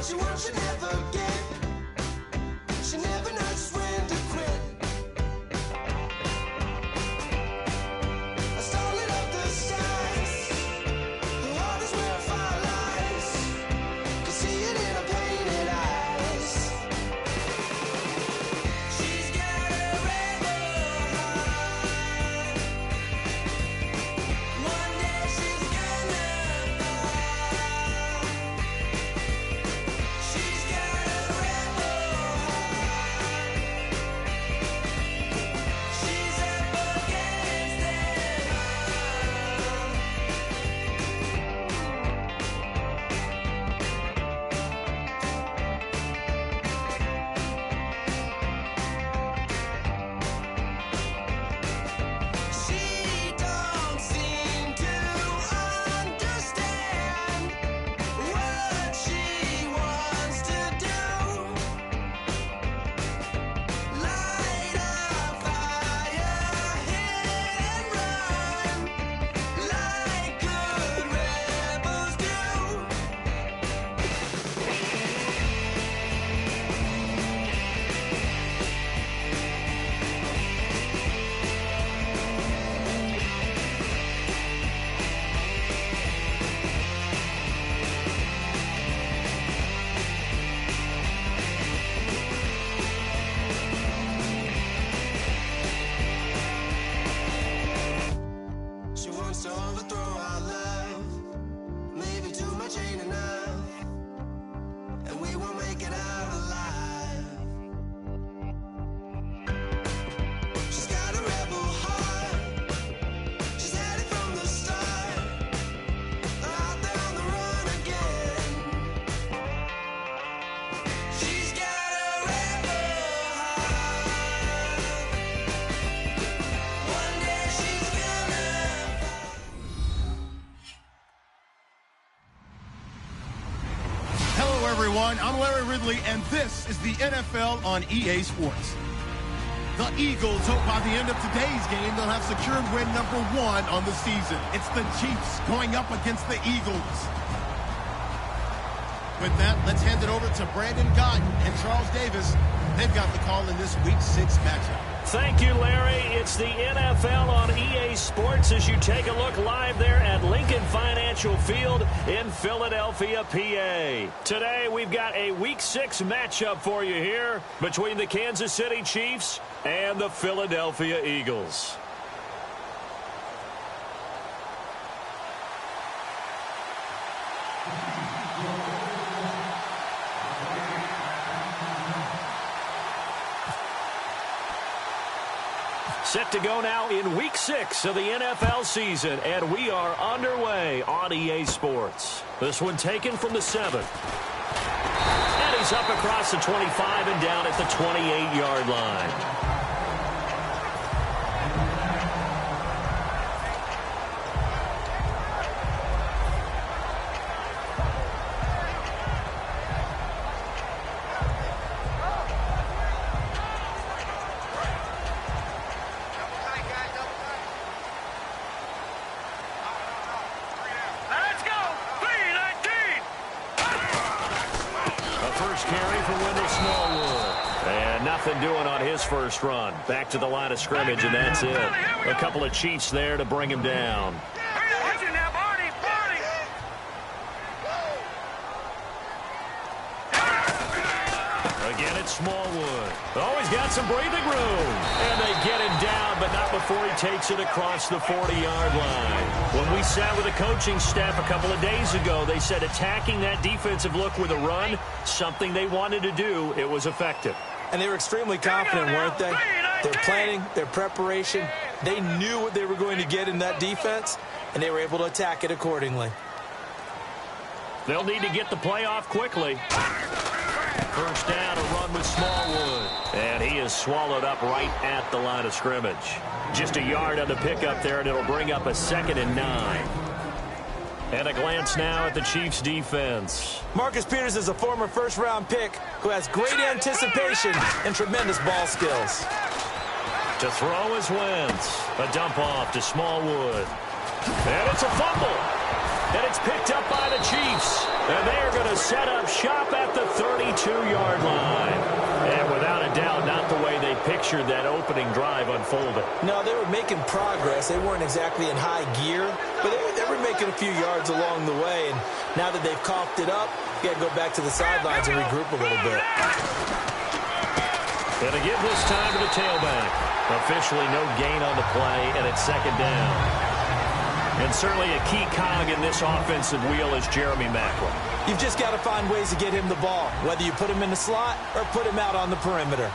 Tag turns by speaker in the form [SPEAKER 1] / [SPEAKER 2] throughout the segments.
[SPEAKER 1] What you want, you never get. She never knows when to quit. I started up the skies. Her heart is where fire lies. Can see it in her painted eyes. She's got a rebel heart. One day she's gonna fall. She's got a rebel heart. She's up against them all. She don't seem to understand what she wants to do. Light a fire, hit and run, like good rebels do. She wants to overthrow our love. Maybe too much ain't enough, and we won't make it out alive. She's got a rebel heart. She's had it from the start. Out there on the run again. She's got a rebel heart. One day she's gonna fall.
[SPEAKER 2] Hello, everyone. I'm Larry Ridley, and this is the NFL on EA Sports. The Eagles hope by the end of today's game they'll have secured win number 1 on the season. It's the Chiefs going up against the Eagles. With that, let's hand it over to Brandon Gott and Charles Davis. They've got the call in this Week 6 matchup.
[SPEAKER 3] Thank you, Larry. It's the NFL on EA Sports as you take a look live there at Lincoln Financial Field in Philadelphia, PA. Today, we've got a Week 6 matchup for you here between the Kansas City Chiefs and the Philadelphia Eagles. Set to go now in Week 6 of the NFL season, and we are underway on EA Sports. This one taken from the 7. And he's up across the 25 and down at the 28-yard line. Doing on his first run. Back to the line of scrimmage, and that's it. A couple of Chiefs there to bring him down. Again, it's Smallwood. Oh, he's got some breathing room. And they get him down, but not before he takes it across the 40-yard line. When we sat with the coaching staff a couple of days ago, they said attacking that defensive look with a run, something they wanted to do, it was effective.
[SPEAKER 4] And they were extremely confident, weren't they? Their planning, their preparation, they knew what they were going to get in that defense, and they were able to attack it accordingly.
[SPEAKER 3] They'll need to get the play off quickly. First down, a run with Smallwood. And he is swallowed up right at the line of scrimmage. Just a yard on the pickup there, and it'll bring up a 2nd and 9. And a glance now at the Chiefs' defense.
[SPEAKER 4] Marcus Peters is a former first-round pick who has great anticipation and tremendous ball skills.
[SPEAKER 3] To throw is Wentz. A dump off to Smallwood. And it's a fumble. And it's picked up by the Chiefs. And they're going to set up shop at the 32-yard line. And without a doubt, not the way they pictured that opening drive unfolded.
[SPEAKER 4] No, they were making progress. They weren't exactly in high gear, but they were making a few yards along the way. And now that they've coughed it up, you got to go back to the sidelines and regroup a little bit.
[SPEAKER 3] Going to give this time to the tailback. Officially no gain on the play, and it's second down. And certainly a key cog in this offensive wheel is Jeremy Maclin.
[SPEAKER 4] You've just got to find ways to get him the ball, whether you put him in the slot or put him out on the perimeter.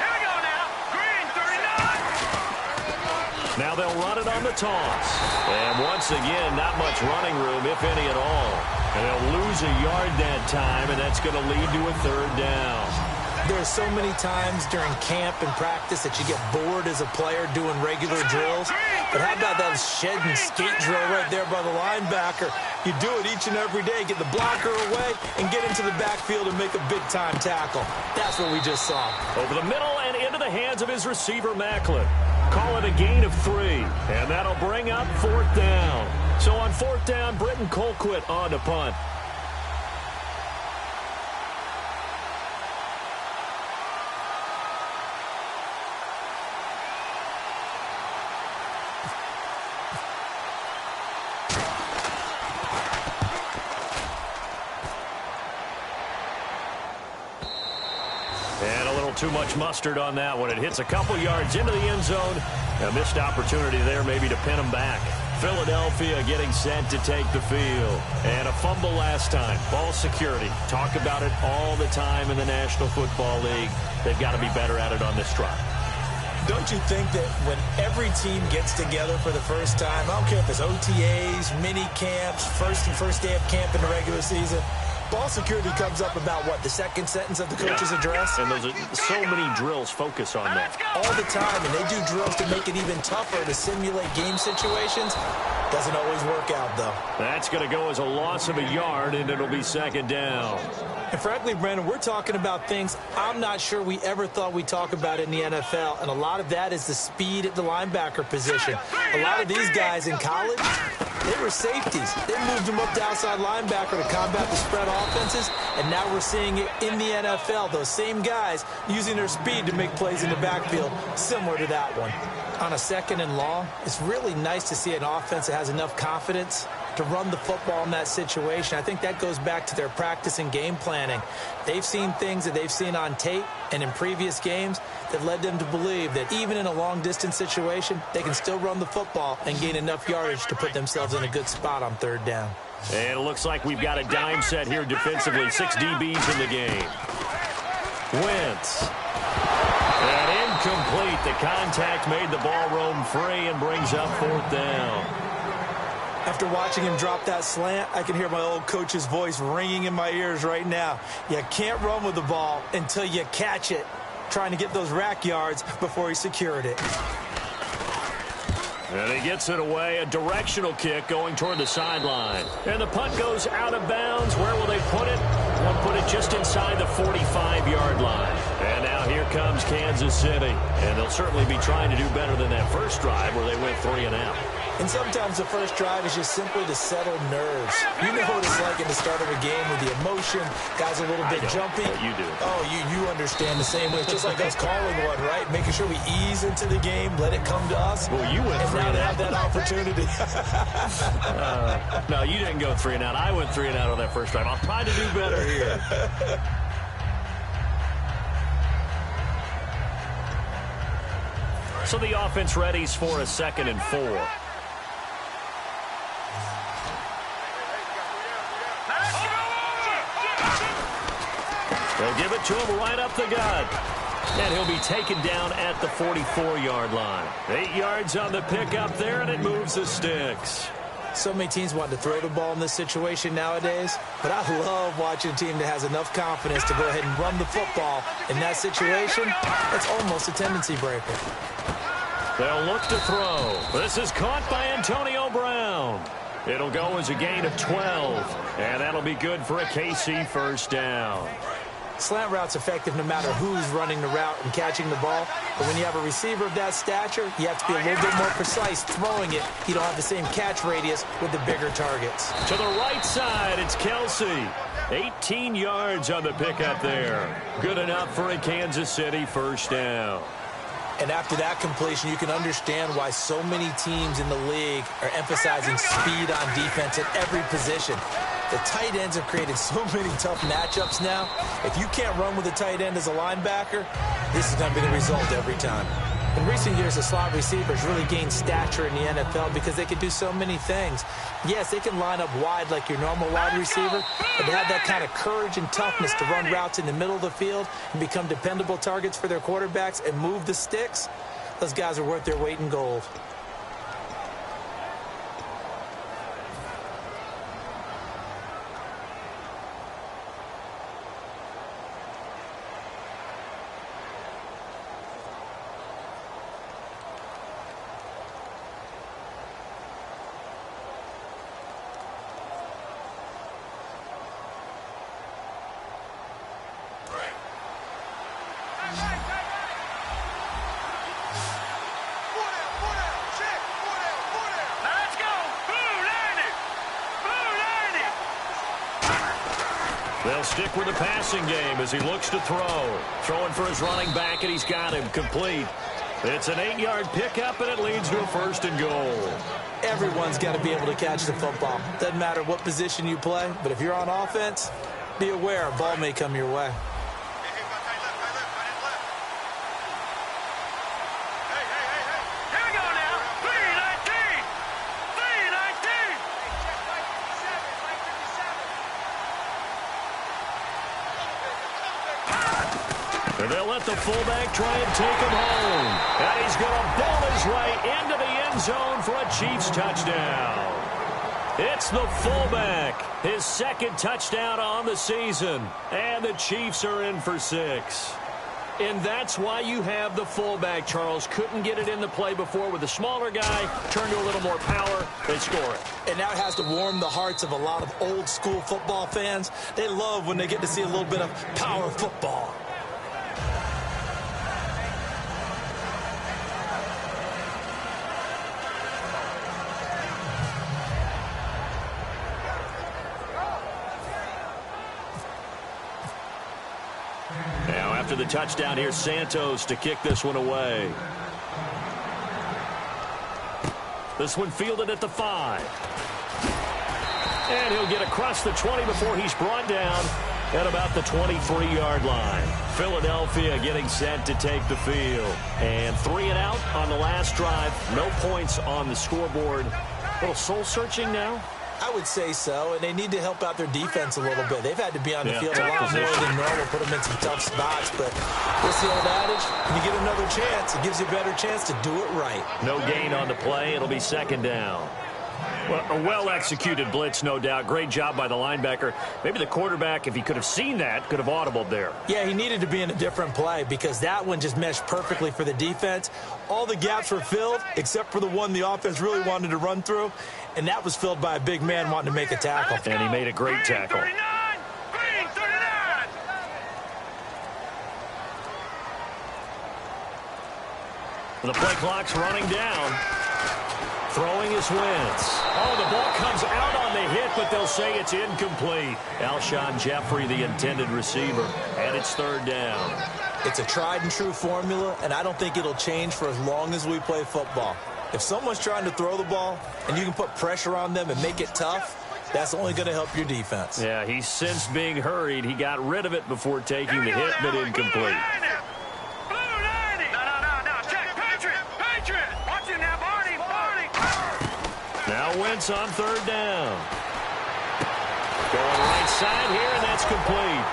[SPEAKER 1] Here we go now. Green, 39.
[SPEAKER 3] Now they'll run it on the toss. And once again, not much running room, if any at all. And they'll lose a yard that time, and that's going to lead to a third down.
[SPEAKER 4] There's so many times during camp and practice that you get bored as a player doing regular drills. But how about that shed and skate drill right there by the linebacker? You do it each and every day. Get the blocker away and get into the backfield and make a big-time tackle. That's what we just saw.
[SPEAKER 3] Over the middle and into the hands of his receiver, Maclin. Call it a gain of 3. And that'll bring up fourth down. So on fourth down, Britton Colquitt on to punt. Too much mustard on that one. It hits a couple yards into the end zone. A missed opportunity there maybe to pin them back. Philadelphia getting set to take the field. And a fumble last time. Ball security. Talk about it all the time in the National Football League. They've got to be better at it on this drive.
[SPEAKER 4] Don't you think that when every team gets together for the first time, I don't care if it's OTAs, mini camps, first day of camp in the regular season, ball security comes up about, what, the second sentence of the coach's address?
[SPEAKER 3] And those are so many drills focus on that.
[SPEAKER 4] All the time, and they do drills to make it even tougher to simulate game situations. Doesn't always work out, though.
[SPEAKER 3] That's going to go as a loss of a yard, and it'll be second down.
[SPEAKER 4] And frankly, Brandon, we're talking about things I'm not sure we ever thought we'd talk about in the NFL, and a lot of that is the speed at the linebacker position. A lot of these guys in college, they were safeties. They moved them up to outside linebacker to combat the spread offenses, and now we're seeing it in the NFL. Those same guys using their speed to make plays in the backfield, similar to that one. On a second and long, it's really nice to see an offense that has enough confidence to run the football in that situation. I think that goes back to their practice and game planning. They've seen things that they've seen on tape and in previous games that led them to believe that even in a long-distance situation, they can still run the football and gain enough yardage to put themselves in a good spot on third down.
[SPEAKER 3] And it looks like we've got a dime set here defensively. 6 DBs in the game. Wentz. And incomplete. The contact made the ball roam free and brings up fourth down.
[SPEAKER 4] After watching him drop that slant, I can hear my old coach's voice ringing in my ears right now. You can't run with the ball until you catch it, trying to get those rack yards before he secured it.
[SPEAKER 3] And he gets it away, a directional kick going toward the sideline. And the punt goes out of bounds. Where will they put it? They'll put it just inside the 45-yard line. And now here comes Kansas City. And they'll certainly be trying to do better than that first drive where they went 3 and out.
[SPEAKER 4] And sometimes the first drive is just simply to settle nerves. You know what it's like in the start of a game with the emotion. Guys are a little bit jumpy.
[SPEAKER 3] You do.
[SPEAKER 4] Oh, you understand the same way. It's just like us calling one, right? Making sure we ease into the game, let it come to us.
[SPEAKER 3] Well, you went 3 and out.
[SPEAKER 4] And now they have that opportunity.
[SPEAKER 3] No, you didn't go 3 and out. I went 3 and out on that first drive. I'll try to do better here. So the offense readies for a 2nd and 4. They'll give it to him right up the gut. And he'll be taken down at the 44-yard line. 8 yards on the pickup there, and it moves the sticks.
[SPEAKER 4] So many teams want to throw the ball in this situation nowadays, but I love watching a team that has enough confidence to go ahead and run the football. In that situation, that's almost a tendency breaker.
[SPEAKER 3] They'll look to throw. This is caught by Antonio Brown. It'll go as a gain of 12, and that'll be good for a KC first down.
[SPEAKER 4] Slant route's effective no matter who's running the route and catching the ball. But when you have a receiver of that stature, you have to be a little bit more precise throwing it. You don't have the same catch radius with the bigger targets.
[SPEAKER 3] To the right side, it's Kelsey. 18 yards on the pickup there. Good enough for a Kansas City first down.
[SPEAKER 4] And after that completion, you can understand why so many teams in the league are emphasizing speed on defense at every position. The tight ends have created so many tough matchups now. If you can't run with a tight end as a linebacker, this is going to be the result every time. In recent years, the slot receivers really gained stature in the NFL because they can do so many things. Yes, they can line up wide like your normal wide receiver, but they have that kind of courage and toughness to run routes in the middle of the field and become dependable targets for their quarterbacks and move the sticks. Those guys are worth their weight in gold.
[SPEAKER 3] They'll stick with the passing game as he looks to throw. Throwing for his running back, and he's got him complete. It's an 8-yard pickup, and it leads to a 1st and goal.
[SPEAKER 4] Everyone's got to be able to catch the football. Doesn't matter what position you play, but if you're on offense, be aware a ball may come your way.
[SPEAKER 3] And they'll let the fullback try and take him home. And he's going to ball his way into the end zone for a Chiefs touchdown. It's the fullback, his 2nd touchdown on the season. And the Chiefs are in for 6. And that's why you have the fullback, Charles. Couldn't get it in the play before with the smaller guy. Turn to a little more power. They score it.
[SPEAKER 4] And now it has to warm the hearts of a lot of old-school football fans. They love when they get to see a little bit of power football.
[SPEAKER 3] Now after the touchdown, here's Santos to kick this one away. This one fielded at the 5. And he'll get across the 20 before he's brought down at about the 23-yard line. Philadelphia getting set to take the field. And 3 and out on the last drive. No points on the scoreboard. A little soul-searching now.
[SPEAKER 4] I would say so, and they need to help out their defense a little bit. They've had to be on the field a lot more than normal, put them in some tough spots. But what's the old adage? When you get another chance, it gives you a better chance to do it right.
[SPEAKER 3] No gain on the play. It'll be 2nd down. Well, a well-executed blitz, no doubt. Great job by the linebacker. Maybe the quarterback, if he could have seen that, could have audibled there.
[SPEAKER 4] Yeah, he needed to be in a different play because that one just meshed perfectly for the defense. All the gaps were filled except for the one the offense really wanted to run through, and that was filled by a big man wanting to make a tackle.
[SPEAKER 3] And he made a great tackle. The play clock's running down. Throwing is Wentz. Oh, the ball comes out on the hit, but they'll say it's incomplete. Alshon Jeffrey, the intended receiver, and it's 3rd down.
[SPEAKER 4] It's a tried-and-true formula, and I don't think it'll change for as long as we play football. If someone's trying to throw the ball and you can put pressure on them and make it tough, that's only going to help your defense.
[SPEAKER 3] Yeah, he's since being hurried. He got rid of it before taking the hit, but incomplete. Now Wentz on 3rd down. Going right side here, and that's complete.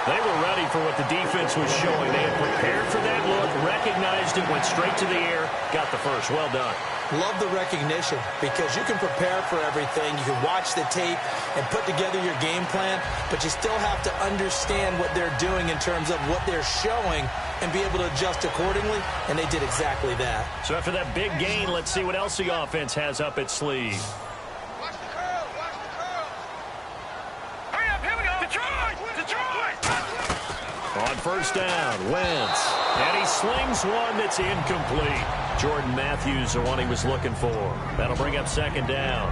[SPEAKER 3] They were ready for what the defense was showing. They had prepared for that look, recognized it, went straight to the air, got the first. Well done.
[SPEAKER 4] Love the recognition because you can prepare for everything. You can watch the tape and put together your game plan, but you still have to understand what they're doing in terms of what they're showing and be able to adjust accordingly, and they did exactly that.
[SPEAKER 3] So after that big gain, let's see what else the offense has up its sleeve.
[SPEAKER 1] Watch the curl, watch the curl. Hurry up, here we go. Detroit! Detroit!
[SPEAKER 3] On first down, Wentz. And he slings one that's incomplete. Jordan Matthews, the one he was looking for. That'll bring up second down.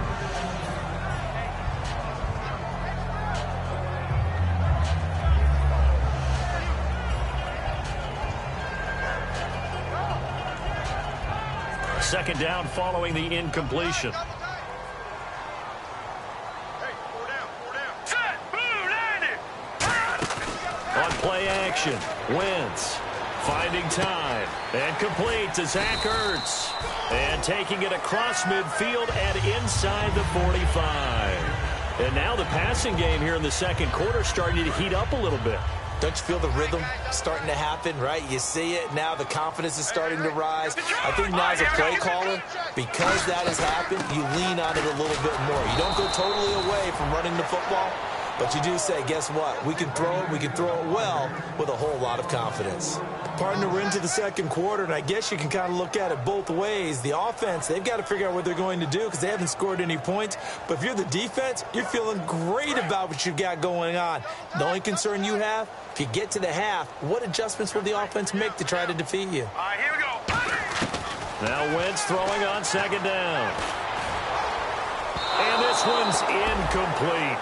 [SPEAKER 3] Second down following the incompletion. On play action, Wentz finding time and complete to Zach Ertz. And taking it across midfield and inside the 45. And now the passing game here in the second quarter starting to heat up a little bit.
[SPEAKER 4] Don't you feel the rhythm starting to happen, right? You see it. Now the confidence is starting to rise. I think now as a play caller, because that has happened, you lean on it a little bit more. You don't go totally away from running the football, but you do say, guess what? We can throw it. We can throw it well with a whole lot of confidence. Partner, we're into the second quarter, and I guess you can kind of look at it both ways. The offense, they've got to figure out what they're going to do because they haven't scored any points. But if you're the defense, you're feeling great about what you've got going on. The only concern you have, if you get to the half, what adjustments will the offense make to try to defeat you?
[SPEAKER 1] All right, here we go.
[SPEAKER 3] Now Wentz throwing on second down. And this one's incomplete.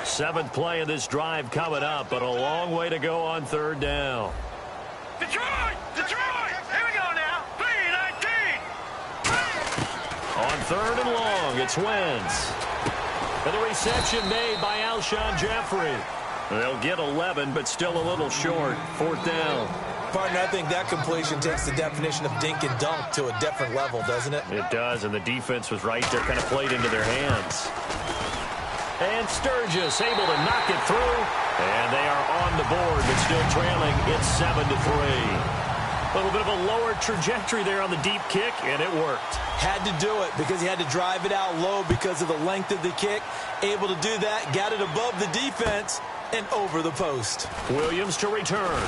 [SPEAKER 3] Seventh play of this drive coming up, but a long way to go on third down.
[SPEAKER 1] Detroit! Detroit! Here we go now. 3-19.
[SPEAKER 3] On third and long, it's Wentz. And the reception made by Alshon Jeffrey. They'll get 11, but still a little short. Fourth down.
[SPEAKER 4] Partner, I think that completion takes the definition of dink and dunk to a different level, doesn't it?
[SPEAKER 3] It does, and the defense was right there, kind of played into their hands. And Sturgis able to knock it through. And they are on the board, but still trailing. It's 7-3. A little bit of a lower trajectory there on the deep kick, and it worked.
[SPEAKER 4] Had to do it because he had to drive it out low because of the length of the kick. Able to do that, got it above the defense and over the post.
[SPEAKER 3] Williams to return.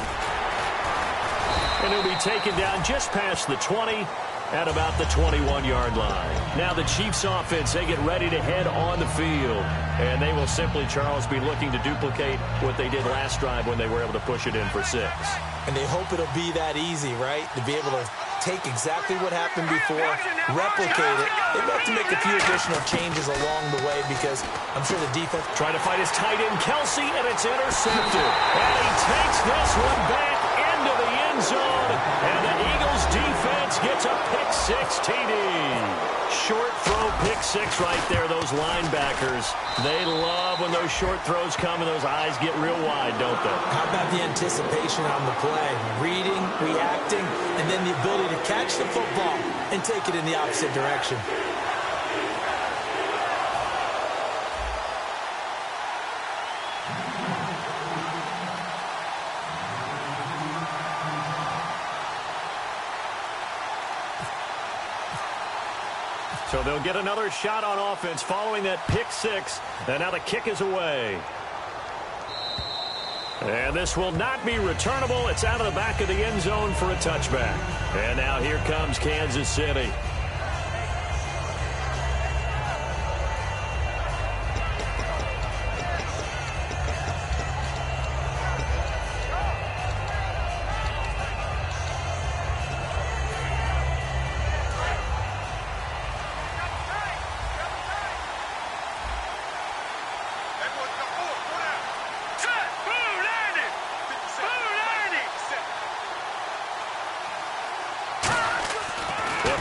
[SPEAKER 3] And he'll be taken down just past the 20 at about the 21-yard line. Now the Chiefs offense, they get ready to head on the field. And they will simply, Charles, be looking to duplicate what they did last drive when they were able to push it in for 6.
[SPEAKER 4] And they hope it'll be that easy, right? To be able to take exactly what happened before, replicate it. They've got to make a few additional changes along the way because I'm sure the defense...
[SPEAKER 3] Trying to fight his tight end, Kelsey, and it's intercepted. And he takes this one back into the end zone. And the Eagles defense gets a pick-6 TD. Short throw, pick-6 right there, those linebackers. They love when those short throws come and those eyes get real wide, don't they?
[SPEAKER 4] How about the anticipation on the play? Reading, reacting, and then the ability to catch the football and take it in the opposite direction.
[SPEAKER 3] So they'll get another shot on offense following that pick-6. And now the kick is away. And this will not be returnable. It's out of the back of the end zone for a touchback. And now here comes Kansas City.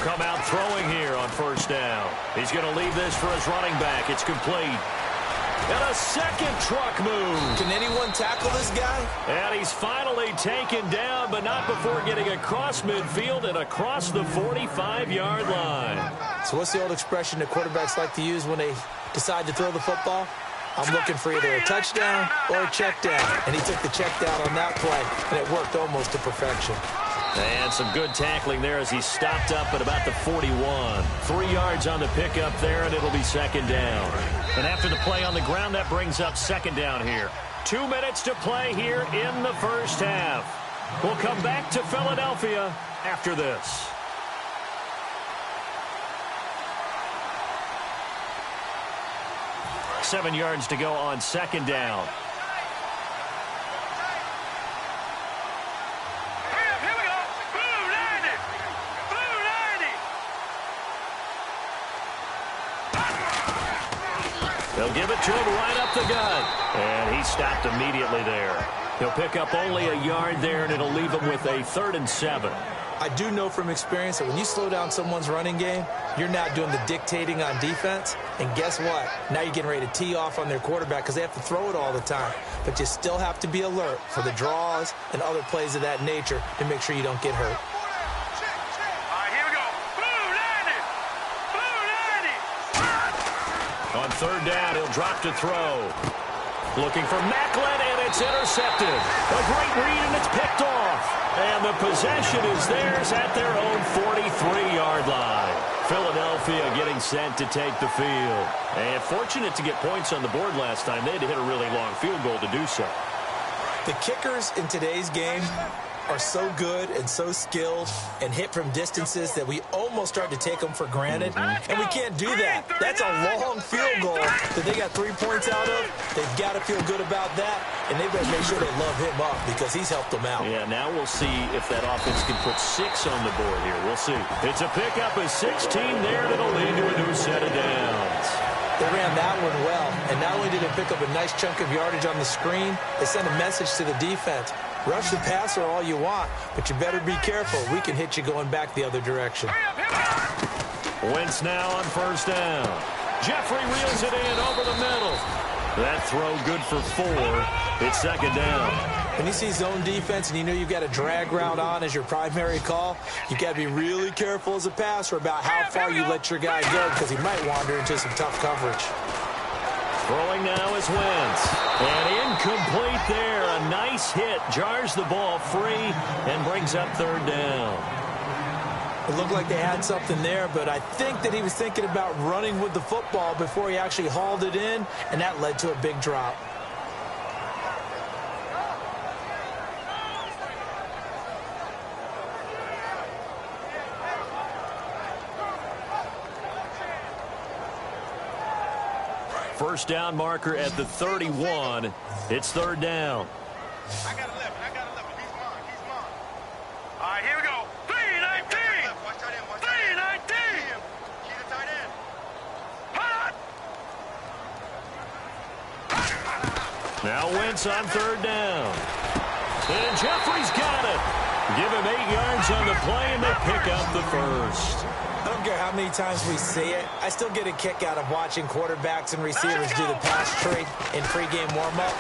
[SPEAKER 3] Come out throwing here on first down. He's going to leave this for his running back. It's complete. And a second truck move.
[SPEAKER 4] Can anyone tackle this guy?
[SPEAKER 3] And he's finally taken down, but not before getting across midfield and across the 45-yard line.
[SPEAKER 4] So what's the old expression that quarterbacks like to use when they decide to throw the football? I'm looking for either a touchdown or a check down. And he took the check down on that play, and it worked almost to perfection.
[SPEAKER 3] And some good tackling there as he stopped up at about the 41. 3 yards on the pickup there, and it'll be second down. And after the play on the ground, that brings up second down here. 2 minutes to play here in the first half. We'll come back to Philadelphia after this. Seven yards to go on second down. They'll give it to him right up the gut. And he stopped immediately there. He'll pick up only a yard there, and it'll leave him with a 3rd and 7.
[SPEAKER 4] I do know from experience that when you slow down someone's running game, you're not doing the dictating on defense. And guess what? Now you're getting ready to tee off on their quarterback because they have to throw it all the time. But you still have to be alert for the draws and other plays of that nature to make sure you don't get hurt.
[SPEAKER 3] On third down, he'll drop to throw. Looking for Macklin, and it's intercepted. A great read, and it's picked off. And the possession is theirs at their own 43-yard line. Philadelphia getting set to take the field. And fortunate to get points on the board last time. They had to hit a really long field goal to do so.
[SPEAKER 4] The kickers in today's game are so good and so skilled and hit from distances that we almost start to take them for granted. And we can't do that. That's a long field goal that they got 3 points out of. They've got to feel good about that, and they better make sure they love him up because he's helped them out.
[SPEAKER 3] Yeah, now we'll see if that offense can put 6 on the board here. We'll see. It's a pickup of 16 there that'll lead to a new set of downs.
[SPEAKER 4] They ran that one well, and not only did they pick up a nice chunk of yardage on the screen, they sent a message to the defense. Rush the passer all you want, but you better be careful. We can hit you going back the other direction.
[SPEAKER 3] Wentz now on first down. Jeffrey reels it in over the middle. That throw good for 4. It's second down.
[SPEAKER 4] When you see zone defense and you know you've got a drag route on as your primary call, you got to be really careful as a passer about how far you let your guy go because he might wander into some tough coverage.
[SPEAKER 3] Throwing now is Wentz. And incomplete there. A nice hit. Jars the ball free and brings up third down.
[SPEAKER 4] It looked like they had something there, but I think that he was thinking about running with the football before he actually hauled it in, and that led to a big drop.
[SPEAKER 3] First down marker at the 31. It's third down.
[SPEAKER 5] I got 11. He's mine. All right, here we go. 3-19. Watch tight end. 3-19. Keep the tight end. Hot.
[SPEAKER 3] Now Wentz on third down. And Jeffrey's got it. Give him 8 yards on the play, and they pick up the first.
[SPEAKER 4] I don't care how many times we see it. I still get a kick out of watching quarterbacks and receivers do the pass trade in pregame warm-up.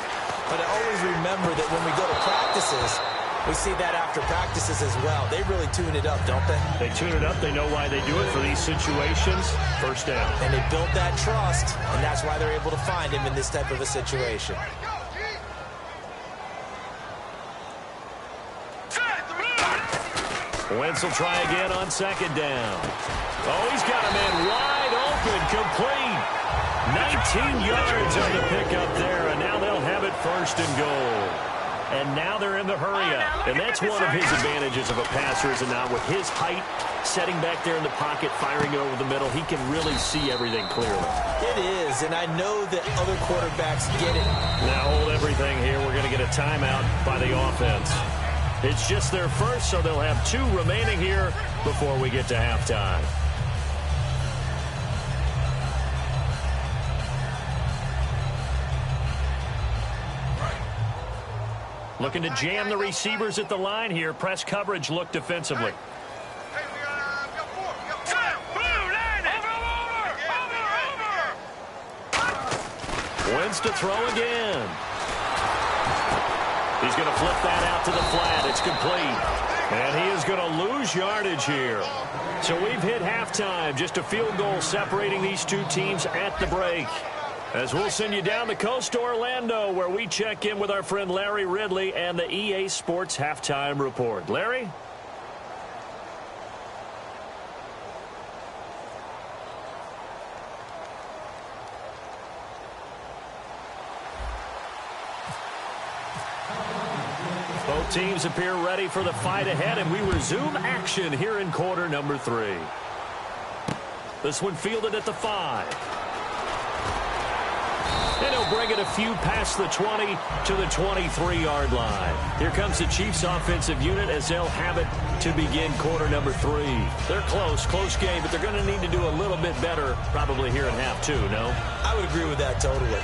[SPEAKER 4] But I always remember that when we go to practices, we see that after practices as well. They really tune it up, don't they?
[SPEAKER 3] They tune it up. They know why they do it for these situations. First down.
[SPEAKER 4] And they build that trust, and that's why they're able to find him in this type of a situation.
[SPEAKER 3] Wentz will try again on second down. Oh, he's got a man wide open, complete. 19 yards on the pickup there, and now they'll have it first and goal. And now they're in the hurry-up. And that's one of his advantages of a passer, is now with his height, setting back there in the pocket, firing it over the middle, he can really see everything clearly.
[SPEAKER 4] It is, and I know that other quarterbacks get it.
[SPEAKER 3] Now hold everything here. We're going to get a timeout by the offense. It's just their first, so they'll have 2 remaining here before we get to halftime. Looking to jam the receivers at the line here. Press coverage look defensively.
[SPEAKER 5] Hey, we got 4. Over.
[SPEAKER 3] Wentz to throw again. He's going to flip that out to the flat. It's complete. And he is going to lose yardage here. So we've hit halftime. Just a field goal separating these 2 teams at the break. As we'll send you down the coast to Orlando, where we check in with our friend Larry Ridley and the EA Sports Halftime Report. Larry? teams appear ready for the fight ahead, and we resume action here in quarter number 3. This one fielded at the 5. And he'll bring it a few past the 20 to the 23-yard line. Here comes the Chiefs offensive unit as they'll have it to begin quarter number 3. They're close game, but they're going to need to do a little bit better probably here in half 2, no?
[SPEAKER 4] I would agree with that totally.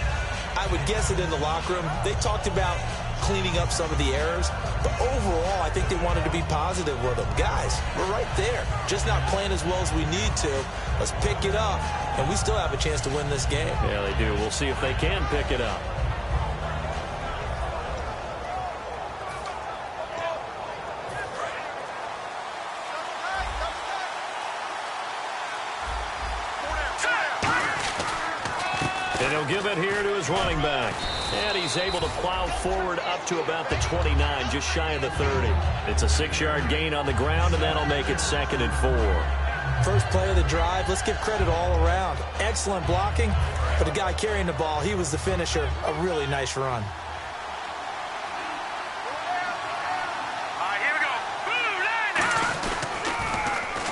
[SPEAKER 4] I would guess it in the locker room. They talked about cleaning up some of the errors, but overall, I think they wanted to be positive with them. Guys, we're right there. Just not playing as well as we need to. Let's pick it up, and we still have a chance to win this game.
[SPEAKER 3] Yeah, they do. We'll see if they can pick it up. And he'll give it here to his running back. And he's able to plow forward up to about the 29, just shy of the 30. It's a 6-yard gain on the ground, and that'll make it 2nd and 4.
[SPEAKER 4] First play of the drive, let's give credit all around. Excellent blocking, but the guy carrying the ball, he was the finisher. A really nice run.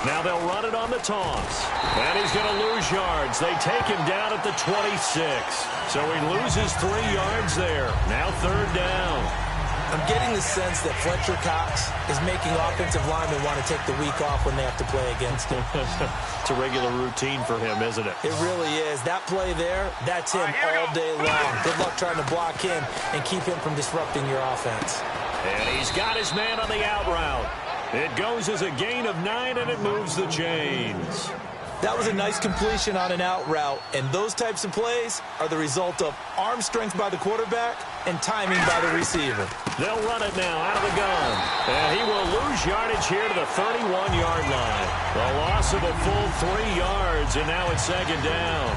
[SPEAKER 3] Now they'll run it on the toss. And he's going to lose yards. They take him down at the 26. So he loses 3 yards there. Now 3rd down.
[SPEAKER 4] I'm getting the sense that Fletcher Cox is making offensive linemen want to take the week off when they have to play against him.
[SPEAKER 3] It's a regular routine for him, isn't it?
[SPEAKER 4] It really is. That play there, that's him all day long. Good luck trying to block him and keep him from disrupting your offense.
[SPEAKER 3] And he's got his man on the out route. It goes as a gain of 9, and it moves the chains.
[SPEAKER 4] That was a nice completion on an out route, and those types of plays are the result of arm strength by the quarterback and timing by the receiver.
[SPEAKER 3] They'll run it now out of the gun, and he will lose yardage here to the 31-yard line. The loss of a full 3 yards, and now it's 2nd down.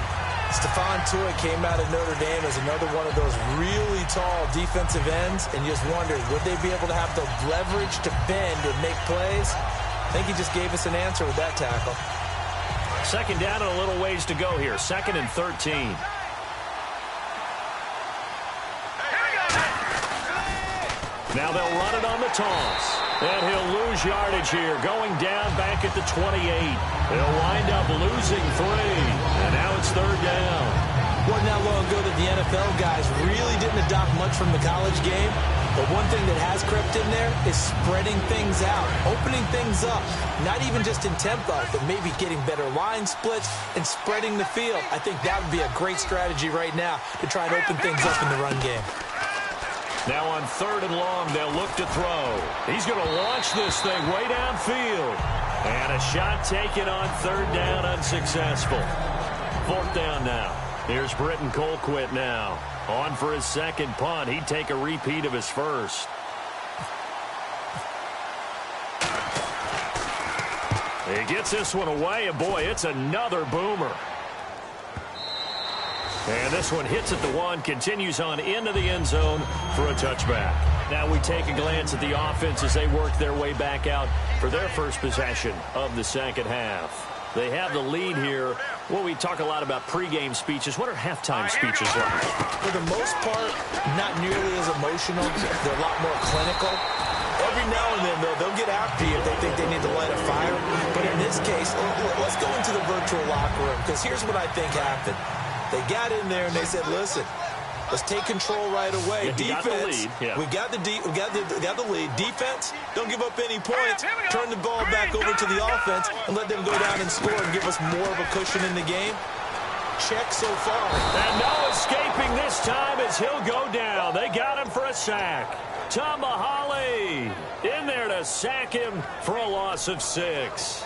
[SPEAKER 4] Stephon Tuitt came out of Notre Dame as another one of those really tall defensive ends, and just wondered, would they be able to have the leverage to bend and make plays? I think he just gave us an answer with that tackle.
[SPEAKER 3] 2nd down and a little ways to go here. 2nd and 13. Now they'll run it on the toss. And he'll lose yardage here, going down back at the 28. He'll wind up losing 3. And now it's 3rd down.
[SPEAKER 4] Wasn't that long ago that the NFL guys really didn't adopt much from the college game. But one thing that has crept in there is spreading things out, opening things up. Not even just in tempo, but maybe getting better line splits and spreading the field. I think that would be a great strategy right now to try and open things up in the run game.
[SPEAKER 3] Now on 3rd and long, they'll look to throw. He's going to launch this thing way downfield. And a shot taken on 3rd down, unsuccessful. 4th down now. Here's Britton Colquitt now. On for his 2nd punt. He'd take a repeat of his first. He gets this one away, and boy, it's another boomer. And this one hits at the 1, continues on into the end zone for a touchback. Now we take a glance at the offense as they work their way back out for their first possession of the 2nd half. They have the lead here. Well, we talk a lot about pregame speeches. What are halftime speeches like?
[SPEAKER 4] For the most part, not nearly as emotional. They're a lot more clinical. Every now and then, though, they'll get after you if they think they need to light a fire. But in this case, let's go into the virtual locker room, because here's what I think happened. They got in there and they said, listen, let's take control right away.
[SPEAKER 3] Yeah,
[SPEAKER 4] defense, we got the lead. Defense, don't give up any points. Turn the ball back over to the offense and let them go down and score and give us more of a cushion in the game. Check so far.
[SPEAKER 3] And no escaping this time as he'll go down. They got him for a sack. Tomahali in there to sack him for a loss of 6.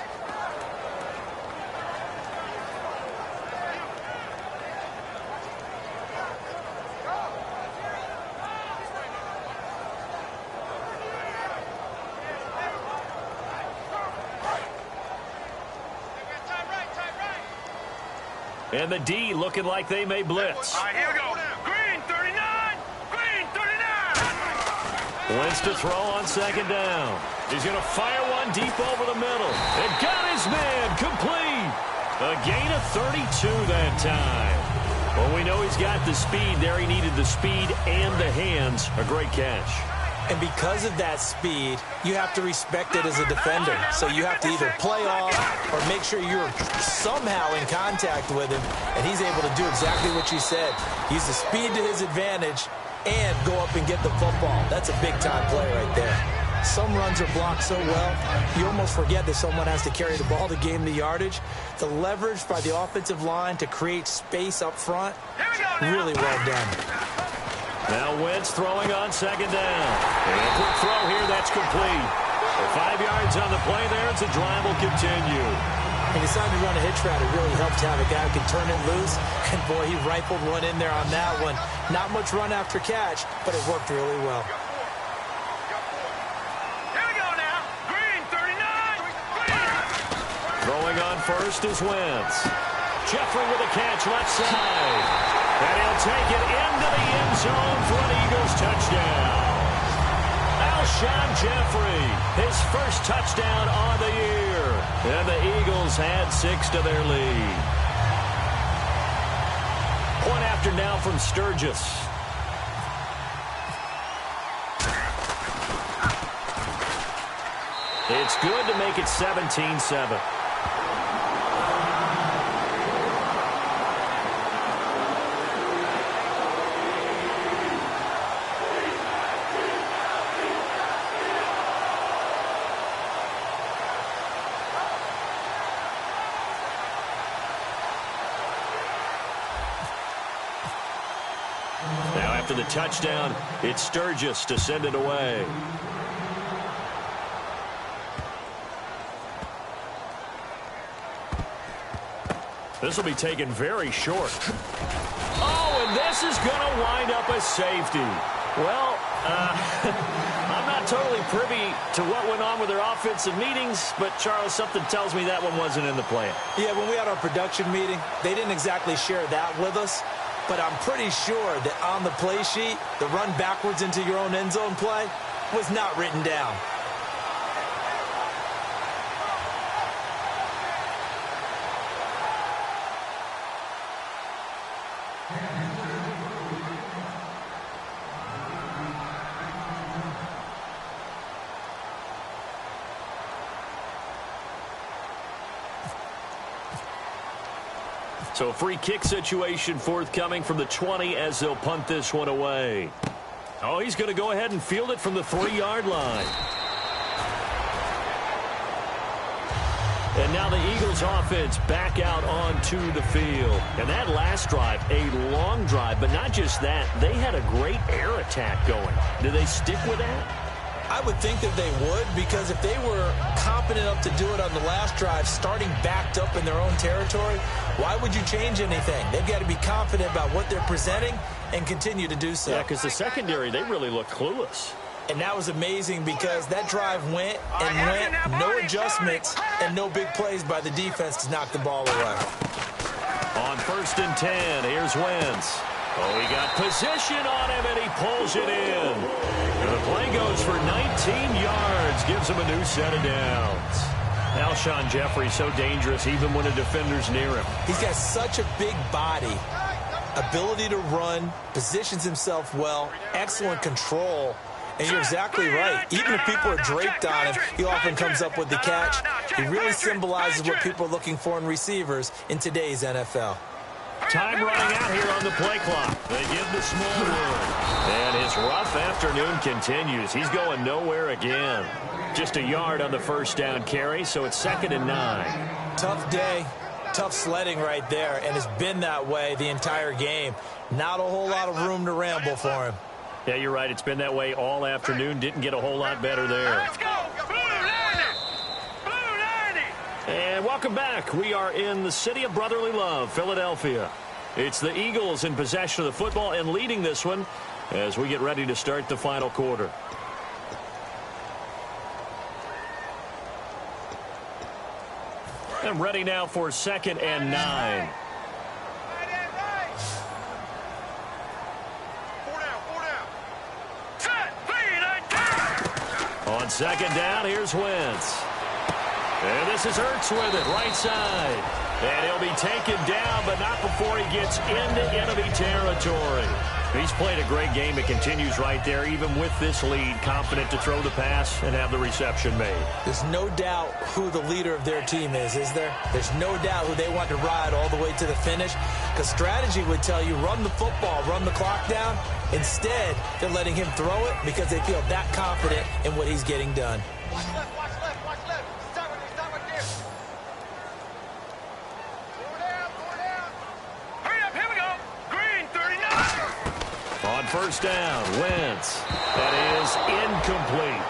[SPEAKER 3] And the D looking like they may blitz.
[SPEAKER 5] All right, here we go. Green 39. Green 39.
[SPEAKER 3] Wentz to throw on 2nd down. He's going to fire one deep over the middle. And got his man complete. A gain of 32 that time. Well, we know he's got the speed there. He needed the speed and the hands. A great catch.
[SPEAKER 4] And because of that speed, you have to respect it as a defender. So you have to either play off or make sure you're somehow in contact with him, and he's able to do exactly what you said. Use the speed to his advantage and go up and get the football. That's a big-time play right there. Some runs are blocked so well, you almost forget that someone has to carry the ball to gain the yardage. The leverage by the offensive line to create space up front, really well done.
[SPEAKER 3] Now Wentz throwing on second down. And a quick throw here, that's complete. 5 yards on the play there, and the drive will continue.
[SPEAKER 4] He decided to run a hitch route. It really helped to have a guy who can turn it loose. And, boy, he rifled one in there on that one. Not much run after catch, but it worked really well.
[SPEAKER 5] Here we go now. Green, 39.
[SPEAKER 3] Throwing on first is Wentz. Jeffrey with a catch left side. And he'll take it into the end zone for an Eagles touchdown. Alshon Jeffrey, his first touchdown on the year. And the Eagles add 6 to their lead. Point after now from Sturgis. It's good to make it 17-7. Now after the touchdown, it's Sturgis to send it away. This will be taken very short. Oh, and this is going to wind up a safety. Well, I'm not totally privy to what went on with their offensive meetings, but, Charles, something tells me that one wasn't in the plan.
[SPEAKER 4] Yeah, when we had our production meeting, they didn't exactly share that with us, but I'm pretty sure that on the play sheet, the run backwards into your own end zone play was not written down.
[SPEAKER 3] So a free kick situation forthcoming from the 20 as they'll punt this one away. Oh, he's going to go ahead and field it from the 3-yard line. And now the Eagles offense back out onto the field. And that last drive, a long drive, but not just that. They had a great air attack going. Do they stick with that?
[SPEAKER 4] I would think that they would, because if they were competent enough to do it on the last drive, starting backed up in their own territory, why would you change anything? They've got to be confident about what they're presenting and continue to do so.
[SPEAKER 3] Yeah, because the secondary, they really look clueless.
[SPEAKER 4] And that was amazing because that drive went and went, no adjustments, and no big plays by the defense to knock the ball away.
[SPEAKER 3] On 1st and 10, here's Wentz. Oh, he got position on him, and he pulls it in. And the play goes for 19 yards, gives him a new set of downs. Alshon Jeffrey so dangerous even when a defender's near him.
[SPEAKER 4] He's got such a big body, ability to run, positions himself well, excellent control. And you're exactly right. Even if people are draped on him, he often comes up with the catch. He really symbolizes what people are looking for in receivers in today's NFL.
[SPEAKER 3] Time running out here on the play clock. They give the Smallwood. And his rough afternoon continues. He's going nowhere again. Just a yard on the first down carry, so it's 2nd and 9.
[SPEAKER 4] Tough day, tough sledding right there, and it's been that way the entire game. Not a whole lot of room to ramble for him.
[SPEAKER 3] Yeah, you're right. It's been that way all afternoon. Didn't get a whole lot better there.
[SPEAKER 5] Let's go. Blue 90. Blue 90.
[SPEAKER 3] And welcome back. We are in the city of brotherly love, Philadelphia. It's the Eagles in possession of the football and leading this one as we get ready to start the final quarter. And ready now for 2nd and 9. On 2nd down, here's Wentz. And this is Ertz with it, right side. And he'll be taken down, but not before he gets into enemy territory. He's played a great game. It continues right there, even with this lead, confident to throw the pass and have the reception made.
[SPEAKER 4] There's no doubt who the leader of their team is there? There's no doubt who they want to ride all the way to the finish, because strategy would tell you run the football, run the clock down. Instead, they're letting him throw it because they feel that confident in what he's getting done.
[SPEAKER 5] Watch left, watch left, watch left. Stop right there. Go down. Hurry up, here we go. Green, 39.
[SPEAKER 3] On first down, Wentz. That is incomplete.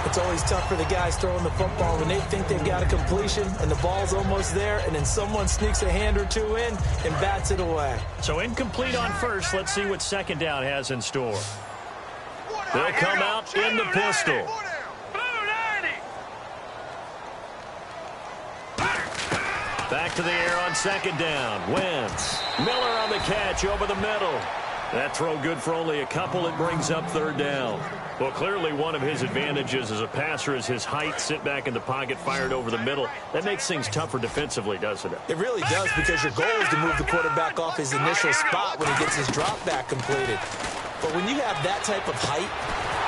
[SPEAKER 4] It's always tough for the guys throwing the football when they think they've got a completion and the ball's almost there, and then someone sneaks a hand or two in and bats it away.
[SPEAKER 3] So incomplete on first. Let's see what second down has in store. They'll come out in the pistol. Back to the air on second down. Wentz. Miller on the catch over the middle. That throw good for only a couple. It brings up third down. Well, clearly one of his advantages as a passer is his height. Sit back in the pocket, fired over the middle. That makes things tougher defensively, doesn't it?
[SPEAKER 4] It really does, because your goal is to move the quarterback off his initial spot when he gets his drop back completed. But when you have that type of height,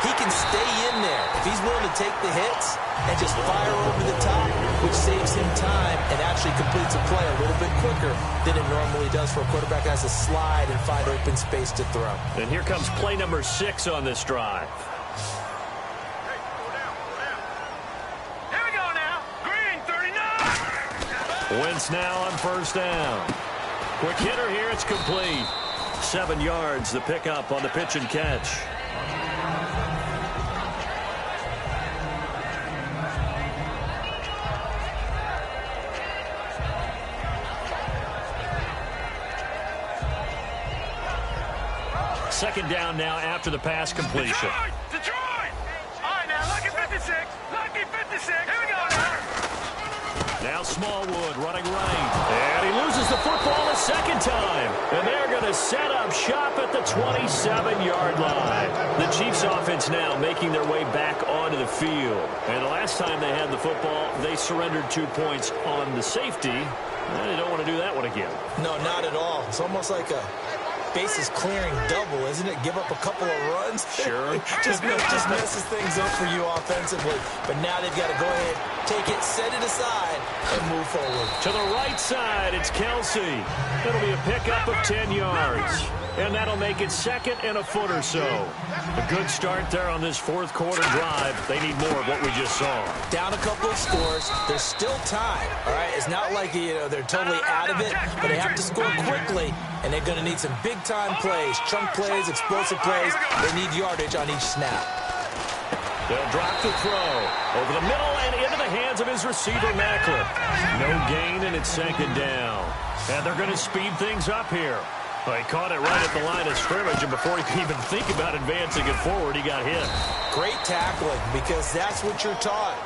[SPEAKER 4] he can stay in there if he's willing to take the hits and just fire over the top, which saves him time and actually completes a play a little bit quicker than it normally does for a quarterback that has to slide and find open space to throw.
[SPEAKER 3] And here comes play number 6 on this drive.
[SPEAKER 5] Here we go now. Green, 39.
[SPEAKER 3] Wentz now on first down. Quick hitter here. It's complete. 7 yards, the pickup on the pitch and catch. Second down now after the pass completion.
[SPEAKER 5] Detroit! All right, now, lucky 56. Lucky 56. Here we go now.
[SPEAKER 3] Now Smallwood running right. And he loses the football a second time. And they're going to set up shop at the 27-yard line. The Chiefs offense now making their way back onto the field. And the last time they had the football, they surrendered 2 points on the safety. And they don't want to do that one again.
[SPEAKER 4] No, not at all. It's almost like a bases clearing double, isn't it? Give up a couple of runs.
[SPEAKER 3] Sure.
[SPEAKER 4] just messes things up for you offensively. But now they've got to go ahead, take it, set it aside, and move forward.
[SPEAKER 3] To the right side, it's Kelsey. It'll be a pickup of 10 yards. And that'll make it second and a foot or so. A good start there on this fourth quarter drive. They need more of what we just saw.
[SPEAKER 4] Down a couple of scores. There's still time, all right? It's not like, they're totally out of it, but they have to score quickly, and they're going to need some big-time plays, chunk plays, explosive plays. They need yardage on each snap.
[SPEAKER 3] They'll drop the throw over the middle and into the hands of his receiver, Macklin. No gain, and it's second down. And they're going to speed things up here. Well, he caught it right at the line of scrimmage, and before he could even think about advancing it forward, he got hit.
[SPEAKER 4] Great tackling, because that's what you're taught.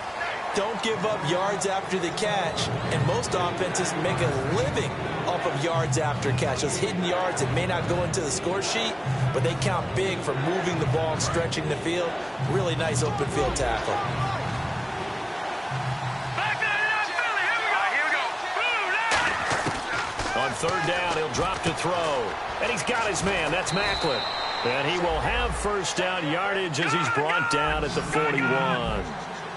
[SPEAKER 4] Don't give up yards after the catch, and most offenses make a living off of yards after catch. Those hidden yards that may not go into the score sheet, but they count big for moving the ball and stretching the field. Really nice open field tackle.
[SPEAKER 3] On third down, he'll drop to throw. And he's got his man. That's Macklin. And he will have first down yardage as he's brought down at the 41.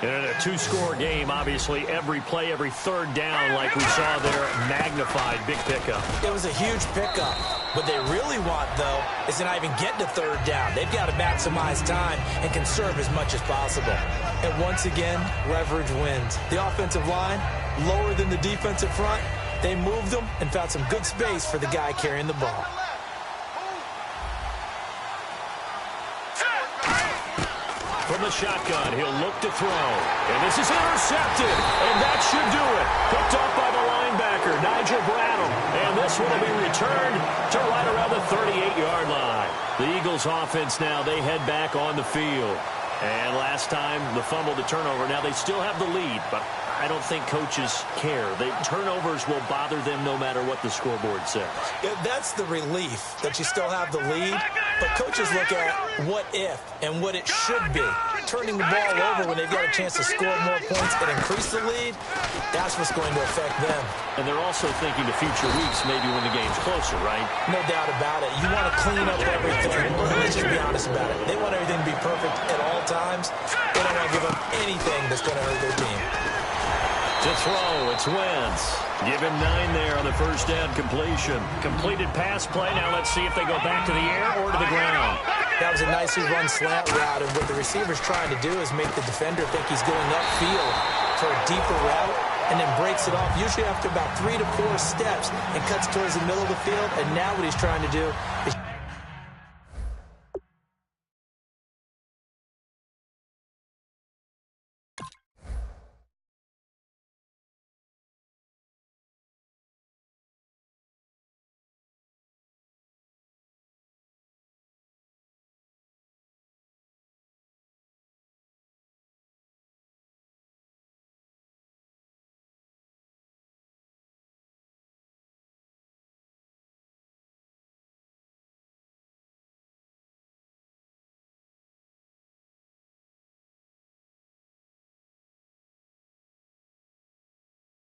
[SPEAKER 3] And in a two-score game, obviously, every play, every third down, like we saw there, magnified, big pickup.
[SPEAKER 4] It was a huge pickup. What they really want, though, is to not even get to third down. They've got to maximize time and conserve as much as possible. And once again, leverage wins. The offensive line, lower than the defensive front. They moved them and found some good space for the guy carrying the ball.
[SPEAKER 3] From the shotgun, he'll look to throw. And this is intercepted. And that should do it. Picked up by the linebacker, Nigel Bradham. And this one will be returned to right around the 38-yard line. The Eagles offense now, they head back on the field. And last time, the fumble to turnover. Now, they still have the lead, but I don't think coaches care. The turnovers will bother them no matter what the scoreboard says.
[SPEAKER 4] Yeah, that's the relief, that you still have the lead. But coaches look at what if and what it should be. Turning the ball over when they've got a chance to score more points and increase the lead, that's what's going to affect them.
[SPEAKER 3] And they're also thinking to future weeks, maybe when the game's closer, right?
[SPEAKER 4] No doubt about it. You want to clean up everything. Let's just be honest about it. They want everything to be perfect at all times. They don't want to give up anything that's going to hurt their team.
[SPEAKER 3] To throw, it's Wentz. Give him 9 there on the first down completion. Completed pass play. Now let's see if they go back to the air or to the ground.
[SPEAKER 4] That was a nicely run slant route, and what the receiver's trying to do is make the defender think he's going upfield for a deeper route, and then breaks it off, usually after about 3 to 4 steps, and cuts towards the middle of the field. And now what he's trying to do is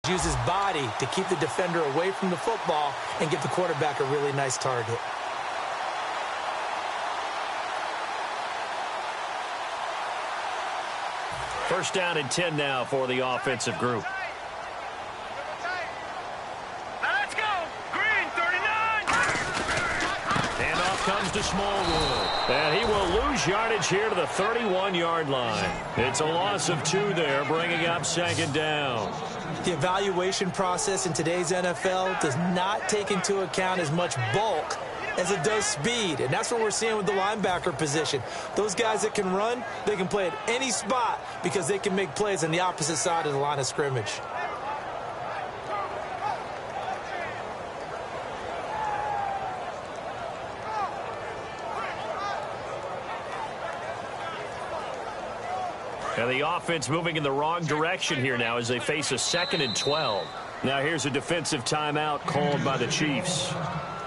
[SPEAKER 4] use his body to keep the defender away from the football and give the quarterback a really nice target.
[SPEAKER 3] First down and 10 now for the offensive group.
[SPEAKER 5] Let's go. Green, 39.
[SPEAKER 3] Handoff comes to Smallwood. And he will lose yardage here to the 31-yard line. It's a loss of 2 there, bringing up second down.
[SPEAKER 4] The evaluation process in today's NFL does not take into account as much bulk as it does speed, and that's what we're seeing with the linebacker position. Those guys that can run, they can play at any spot because they can make plays on the opposite side of the line of scrimmage.
[SPEAKER 3] And the offense moving in the wrong direction here now as they face a 2nd and 12. Now here's a defensive timeout called by the Chiefs.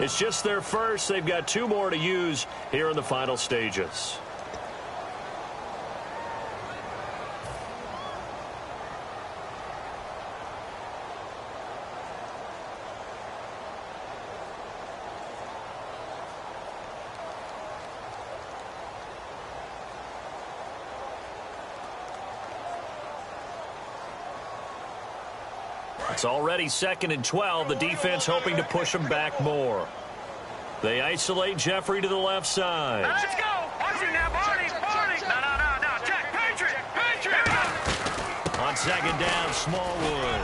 [SPEAKER 3] It's just their first. They've got 2 more to use here in the final stages. It's already 2nd and 12. The defense hoping to push them back more. They isolate Jeffrey to the left side.
[SPEAKER 5] Let's go. Watch it now, Barney. No. Check. Patriot.
[SPEAKER 3] On 2nd down, Smallwood.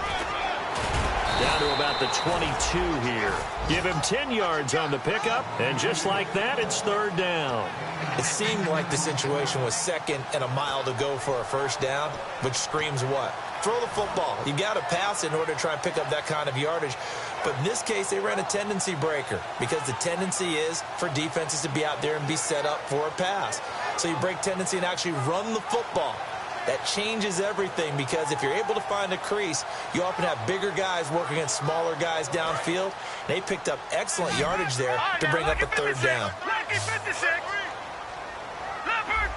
[SPEAKER 3] Down to about the 22 here. Give him 10 yards on the pickup. And just like that, it's 3rd down.
[SPEAKER 4] It seemed like the situation was 2nd and a mile to go for a first down, which screams what? Throw the football. You got to pass in order to try and pick up that kind of yardage. But in this case, they ran a tendency breaker because the tendency is for defenses to be out there and be set up for a pass. So you break tendency and actually run the football. That changes everything because if you're able to find a crease, you often have bigger guys working against smaller guys downfield. They picked up excellent yardage there to bring up a 3rd down.
[SPEAKER 5] Lucky 56. Leopard.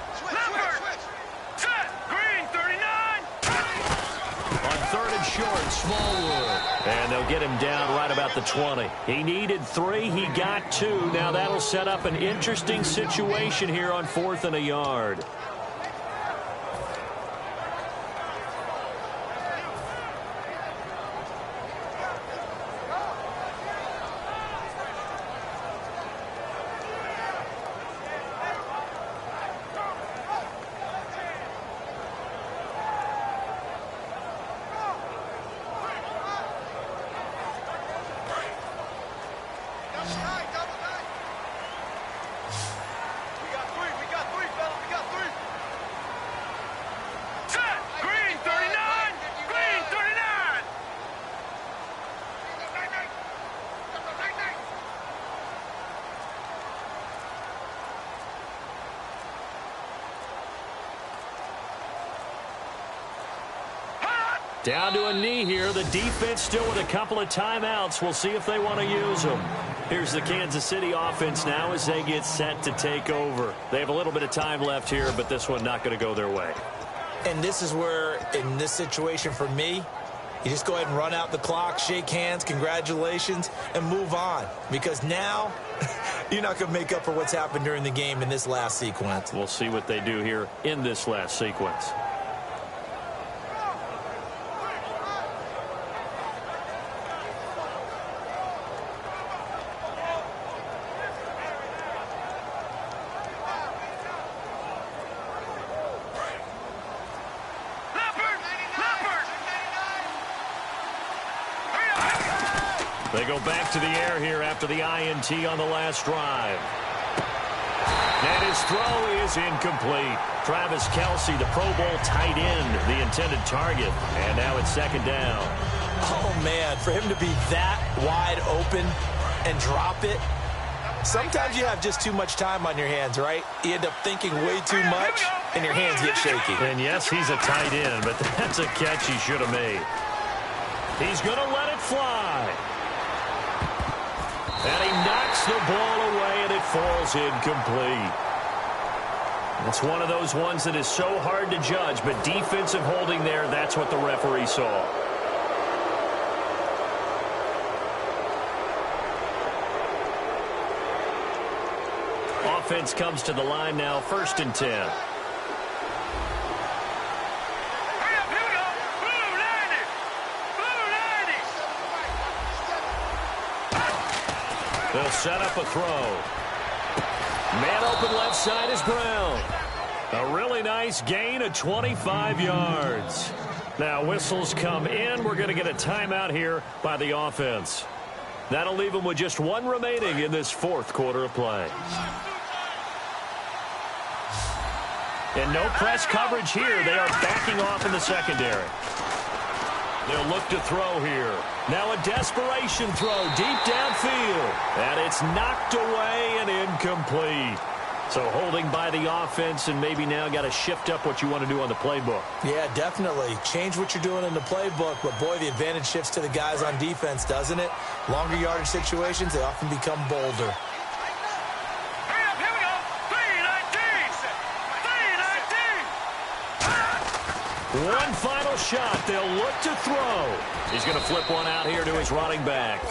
[SPEAKER 5] Set. Green, 39.
[SPEAKER 3] On 3rd and short, Smallwood. And they'll get him down right about the 20. He needed 3. He got 2. Now that'll set up an interesting situation here on 4th and a yard. Down to a knee here. The defense still with a couple of timeouts. We'll see if they want to use them. Here's the Kansas City offense now as they get set to take over. They have a little bit of time left here, but this one not going to go their way.
[SPEAKER 4] And this is where, in this situation for me, you just go ahead and run out the clock, shake hands, congratulations, and move on. Because now, you're not going to make up for what's happened during the game in this last sequence.
[SPEAKER 3] We'll see what they do here in this last sequence. They go back to the air here after the INT on the last drive. And his throw is incomplete. Travis Kelce, the Pro Bowl tight end, the intended target. And now it's second down.
[SPEAKER 4] Oh, man, for him to be that wide open and drop it, sometimes you have just too much time on your hands, right? You end up thinking way too much, and your hands get shaky.
[SPEAKER 3] And, yes, he's a tight end, but that's a catch he should have made. He's going to let it fly. And he knocks the ball away, and it falls incomplete. It's one of those ones that is so hard to judge, but defensive holding there, that's what the referee saw. Offense comes to the line now, 1st and 10. They'll set up a throw. Man open left side is Brown. A really nice gain of 25 yards. Now whistles come in. We're going to get a timeout here by the offense. That'll leave them with just one remaining in this 4th quarter of play. And no press coverage here. They are backing off in the secondary. They'll look to throw here. Now a desperation throw deep downfield. And it's knocked away and incomplete. So holding by the offense, and maybe now got to shift up what you want to do on the playbook.
[SPEAKER 4] Yeah, definitely. Change what you're doing in the playbook, but boy, the advantage shifts to the guys on defense, doesn't it? Longer yardage situations, they often become bolder.
[SPEAKER 3] One final shot. They'll look to throw. He's going to flip one out here to his running back.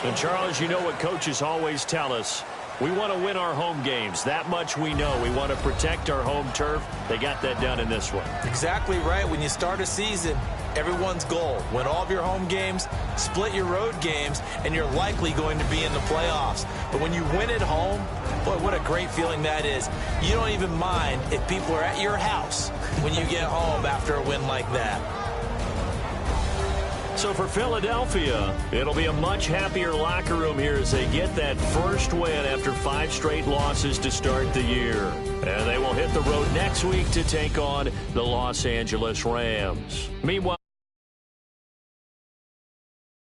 [SPEAKER 3] And, Charles, you know what coaches always tell us. We want to win our home games. That much we know. We want to protect our home turf. They got that done in this one.
[SPEAKER 4] Exactly right. When you start a season, everyone's goal, win all of your home games, split your road games, and you're likely going to be in the playoffs. But when you win at home, boy, what a great feeling that is. You don't even mind if people are at your house when you get home after a win like that.
[SPEAKER 3] So for Philadelphia, it'll be a much happier locker room here as they get that first win after 5 straight losses to start the year. And they will hit the road next week to take on the Los Angeles Rams. Meanwhile,